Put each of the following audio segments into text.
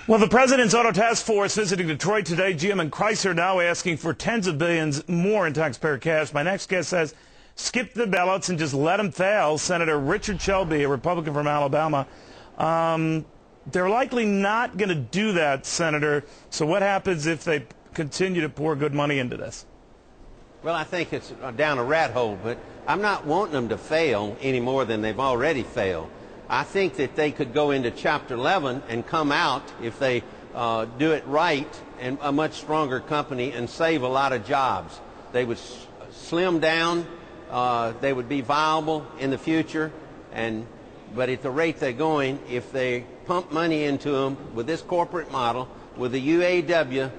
Well, the president's auto task force visiting Detroit today. GM and Chrysler now asking for tens of billions more in taxpayer cash. My next guest says, skip the bailouts and just let them fail. Senator Richard Shelby, a Republican from Alabama. They're likely not going to do that, Senator. So what happens if they continue to pour good money into this? Well, I think it's down a rat hole, but I'm not wanting them to fail any more than they've already failed. I think that they could go into Chapter 11 and come out, if they do it right, and a much stronger company and save a lot of jobs. They would slim down, they would be viable in the future, but at the rate they're going, if they pump money into them with this corporate model, with the UAW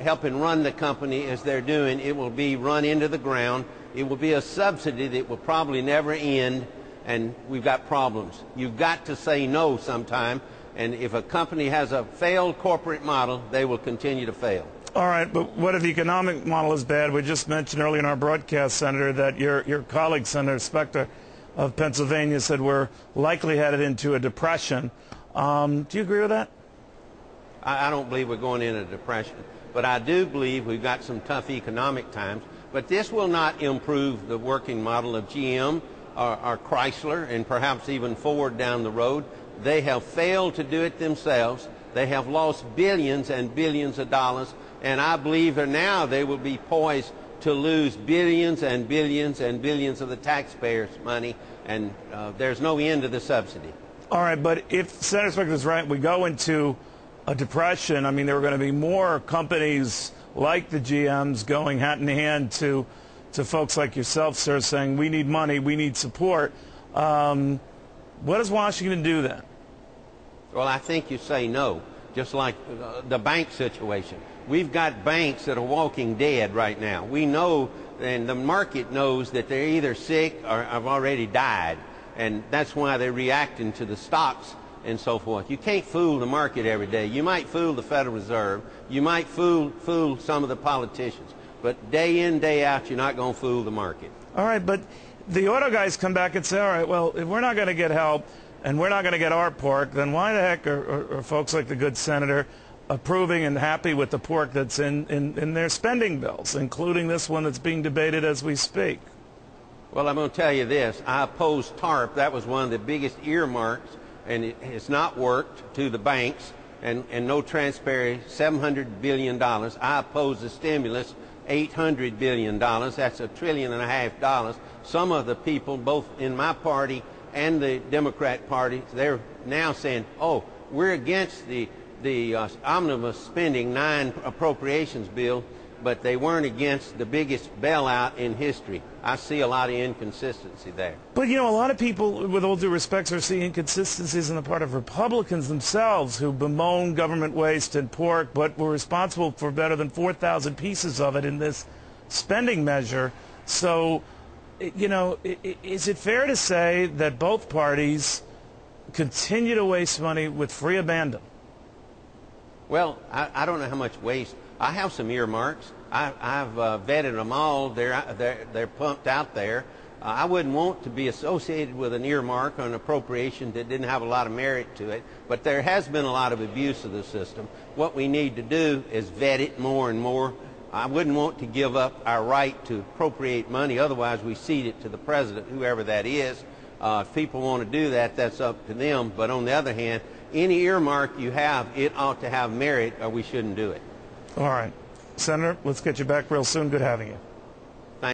helping run the company as they're doing, it will be run into the ground. It will be a subsidy that will probably never end, and we've got problems. You've got to say no sometime, and if a company has a failed corporate model, they will continue to fail. All right, but what if the economic model is bad? We just mentioned earlier in our broadcast, Senator, that your colleague, Senator Specter of Pennsylvania, said we're likely headed into a depression. Do you agree with that? I don't believe we're going into a depression, but I do believe we've got some tough economic times. But this will not improve the working model of GM or Chrysler and perhaps even Ford down the road. They have failed to do it themselves. They have lost billions and billions of dollars, and I believe that now they will be poised to lose billions and billions and billions of the taxpayers' money, and there's no end to the subsidy. All right, but if Senator Specter is right, we go into a depression. I mean, there are going to be more companies like the GMs going hand in hand to folks like yourself, sir, saying we need money, we need support. What does Washington do then? Well, I think you say no, just like the bank situation. We've got banks that are walking dead right now. We know, and the market knows, that they're either sick or have already died, and that's why they're reacting to the stocks and so forth. You can't fool the market every day. You might fool the Federal Reserve. You might fool some of the politicians. But day in, day out, you're not going to fool the market. All right, but the auto guys come back and say, all right, well, if we're not going to get help and we're not going to get our pork, then why the heck are folks like the good senator approving and happy with the pork that's in their spending bills, including this one that's being debated as we speak? Well, I'm going to tell you this. I opposed TARP. That was one of the biggest earmarks, and it has not worked to the banks, and no transparency, $700 billion. I oppose the stimulus, $800 billion. That's $1.5 trillion. Some of the people, both in my party and the Democrat Party, they're now saying, oh, we're against the omnibus spending 9 appropriations bill, but they weren't against the biggest bailout in history. I see a lot of inconsistency there. But, you know, a lot of people, with all due respect, are seeing inconsistencies on the part of Republicans themselves who bemoan government waste and pork, but were responsible for better than 4,000 pieces of it in this spending measure. So, you know, is it fair to say that both parties continue to waste money with free abandon? Well, I don't know how much waste. I have some earmarks. I've vetted them all. They're pumped out there. I wouldn't want to be associated with an earmark or an appropriation that didn't have a lot of merit to it. But there has been a lot of abuse of the system. What we need to do is vet it more and more. I wouldn't want to give up our right to appropriate money. Otherwise, we cede it to the president, whoever that is. If people want to do that, that's up to them. But on the other hand, any earmark you have, it ought to have merit, or we shouldn't do it. All right. Senator, let's get you back real soon. Good having you.